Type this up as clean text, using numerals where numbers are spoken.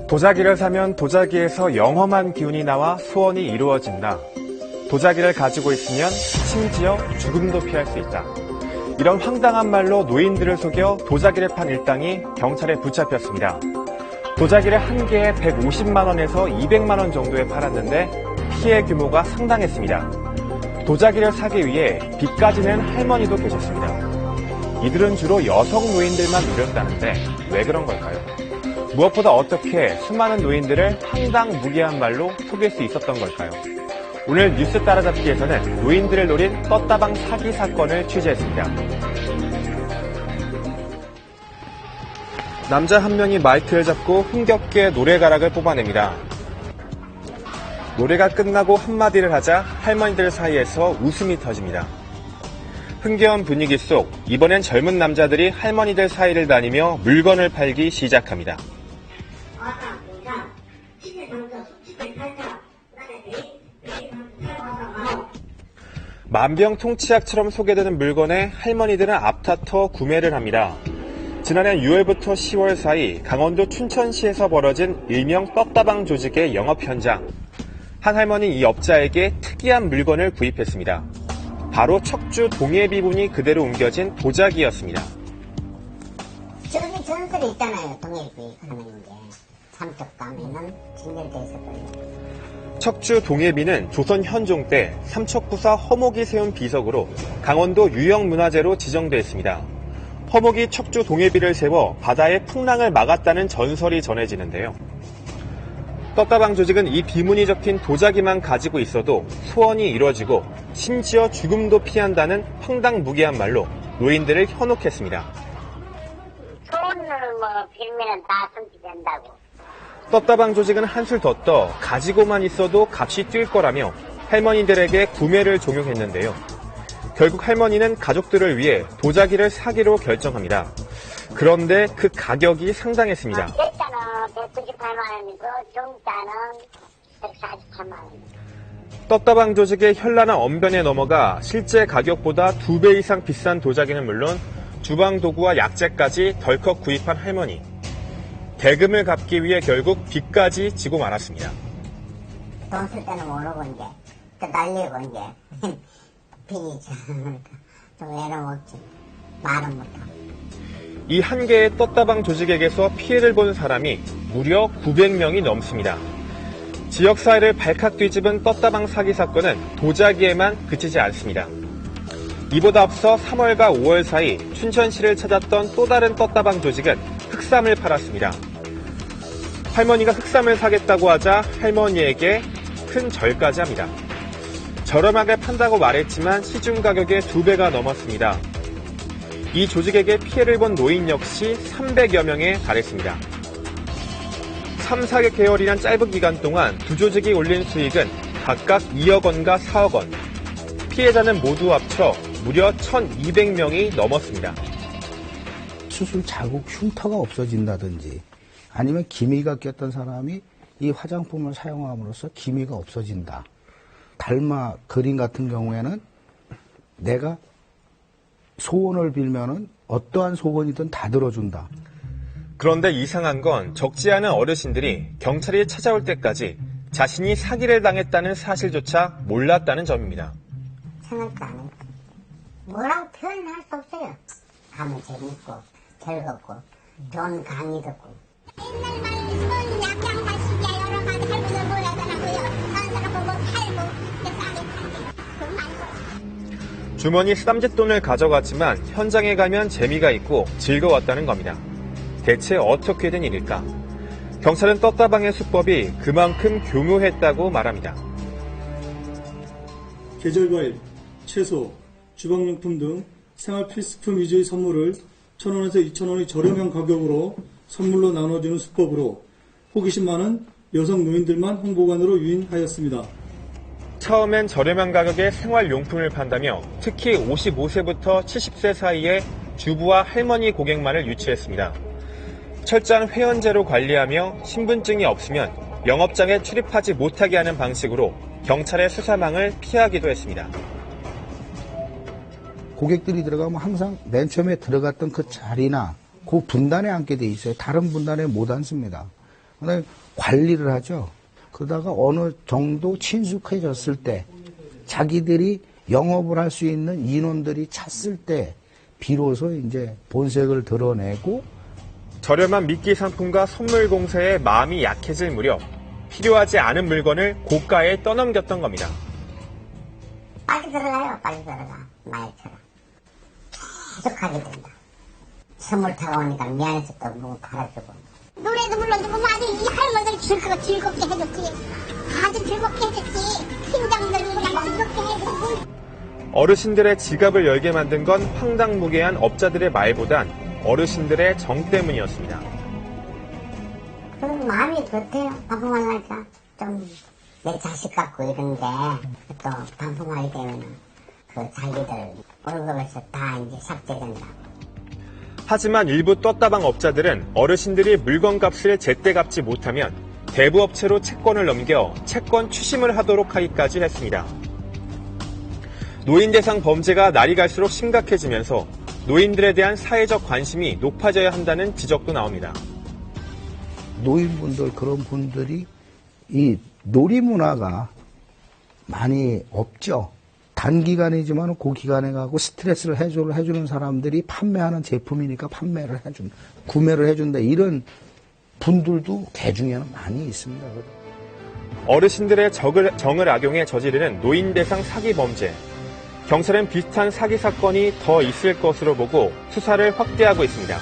도자기를 사면 도자기에서 영험한 기운이 나와 소원이 이루어진다. 도자기를 가지고 있으면 심지어 죽음도 피할 수 있다. 이런 황당한 말로 노인들을 속여 도자기를 판 일당이 경찰에 붙잡혔습니다. 도자기를 한 개에 150만 원에서 200만 원 정도에 팔았는데 피해 규모가 상당했습니다. 도자기를 사기 위해 빚까지 낸 할머니도 계셨습니다. 이들은 주로 여성 노인들만 노렸다는데 왜 그런 걸까요? 무엇보다 어떻게 수많은 노인들을 황당무계한 말로 속일 수 있었던 걸까요? 오늘 뉴스 따라잡기에서는 노인들을 노린 떴다방 사기 사건을 취재했습니다. 남자 한 명이 마이크를 잡고 흥겹게 노래가락을 뽑아냅니다. 노래가 끝나고 한마디를 하자 할머니들 사이에서 웃음이 터집니다. 흥겨운 분위기 속 이번엔 젊은 남자들이 할머니들 사이를 다니며 물건을 팔기 시작합니다. 만병통치약처럼 소개되는 물건에 할머니들은 앞다퉈 구매를 합니다. 지난해 6월부터 10월 사이 강원도 춘천시에서 벌어진 일명 떴다방 조직의 영업 현장. 한 할머니 이 업자에게 특이한 물건을 구입했습니다. 바로 척주 동해비분이 그대로 옮겨진 도자기였습니다. 저기 전설이 있잖아요. 동해비 하는 게 삼척담에는 진열돼 있었거든요. 척주 동해비는 조선 현종 때 삼척부사 허목이 세운 비석으로 강원도 유형문화재로 지정돼 있습니다. 허목이 척주 동해비를 세워 바다의 풍랑을 막았다는 전설이 전해지는데요. 떴다방 조직은 이 비문이 적힌 도자기만 가지고 있어도 소원이 이루어지고 심지어 죽음도 피한다는 황당무계한 말로 노인들을 현혹했습니다. 소원을 빌면은 다 성취된다고. 떴다방 조직은 한술 더 떠 가지고만 있어도 값이 뛸 거라며 할머니들에게 구매를 종용했는데요. 결국 할머니는 가족들을 위해 도자기를 사기로 결정합니다. 그런데 그 가격이 상당했습니다. 대짜는 198만 원이고 중짜는 148만 원. 떴다방 조직의 현란한 언변에 넘어가 실제 가격보다 2배 이상 비싼 도자기는 물론 주방 도구와 약재까지 덜컥 구입한 할머니. 대금을 갚기 위해 결국 빚까지 지고 말았습니다. 돈 쓸 때는 모르고 이제 또 날리고 이제 빚이 좀 외로웠지. 말은 못하고. 이 한 개의 떴다방 조직에게서 피해를 본 사람이 무려 900명이 넘습니다. 지역사회를 발칵 뒤집은 떴다방 사기 사건은 도자기에만 그치지 않습니다. 이보다 앞서 3월과 5월 사이 춘천시를 찾았던 또 다른 떴다방 조직은 흑삼을 팔았습니다. 할머니가 흑삼을 사겠다고 하자 할머니에게 큰 절까지 합니다. 저렴하게 판다고 말했지만 시중 가격의 2배가 넘었습니다. 이 조직에게 피해를 본 노인 역시 300여 명에 달했습니다. 3, 4개월이란 짧은 기간 동안 두 조직이 올린 수익은 각각 2억 원과 4억 원. 피해자는 모두 합쳐 무려 1,200명이 넘었습니다. 수술 자국 흉터가 없어진다든지 아니면 기미가 꼈던 사람이 이 화장품을 사용함으로써 기미가 없어진다. 달마 그림 같은 경우에는 내가 소원을 빌면은 어떠한 소원이든 다 들어준다. 그런데 이상한 건 적지 않은 어르신들이 경찰이 찾아올 때까지 자신이 사기를 당했다는 사실조차 몰랐다는 점입니다. 생각도 안 했고 뭐라고 표현할 수 없어요. 가면 재밌고 즐겁고 돈 강의 듣고. 옛날 말로는 약양 다시기야 여러 가지 할머니가 뭐라더라고요. 다른 사람 보고 팔고 싸게 팔게 돈 많이 벌어. 주머니 쌈짓돈을 가져갔지만 현장에 가면 재미가 있고 즐거웠다는 겁니다. 대체 어떻게 된 일일까? 경찰은 떴다방의 수법이 그만큼 교묘했다고 말합니다. 계절과일, 채소, 주방용품 등 생활 필수품 위주의 선물을 1,000원에서 2,000원의 저렴한 가격으로 선물로 나눠주는 수법으로 호기심 많은 여성 노인들만 홍보관으로 유인하였습니다. 처음엔 저렴한 가격에 생활용품을 판다며 특히 55세부터 70세 사이에 주부와 할머니 고객만을 유치했습니다. 철저한 회원제로 관리하며 신분증이 없으면 영업장에 출입하지 못하게 하는 방식으로 경찰의 수사망을 피하기도 했습니다. 고객들이 들어가면 항상 맨 처음에 들어갔던 그 자리나 그 분단에 앉게 돼 있어요. 다른 분단에 못 앉습니다. 그다음에 관리를 하죠. 그러다가 어느 정도 친숙해졌을 때 자기들이 영업을 할 수 있는 인원들이 찼을 때 비로소 이제 본색을 드러내고 저렴한 미끼 상품과 선물 공세에 마음이 약해질 무렵 필요하지 않은 물건을 고가에 떠넘겼던 겁니다. 빨리 들어가요. 빨리 들어가. 말처럼. 계속 하게 된다. 선물 타고 오니까 미안해서 또 뭐 팔아주고. 노래도 불러주고 아주 이 할머니들 즐겁게 해줬지. 아주 즐겁게 해줬지. 팀장 들고 그냥 즐겁게 해줬지. 어르신들의 지갑을 열게 만든 건 황당무계한 업자들의 말보단 어르신들의 정 때문이었습니다. 그런 마음이 그렇대요. 반품하려니까 좀 내 자식 같고 이런데 또 반품하게 되면은 그 자기들 월급에서 다 이제 삭제된다. 하지만 일부 떴다방 업자들은 어르신들이 물건값을 제때 갚지 못하면 대부업체로 채권을 넘겨 채권 추심을 하도록 하기까지 했습니다. 노인 대상 범죄가 날이 갈수록 심각해지면서 노인들에 대한 사회적 관심이 높아져야 한다는 지적도 나옵니다. 노인분들 그런 분들이 이 놀이 문화가 많이 없죠. 단기간이지만 그 기간에 가고 스트레스를 해주는 사람들이 판매하는 제품이니까 구매를 해준다. 이런 분들도 개중에는 많이 있습니다. 어르신들의 정을 악용해 저지르는 노인 대상 사기 범죄. 경찰은 비슷한 사기 사건이 더 있을 것으로 보고 수사를 확대하고 있습니다.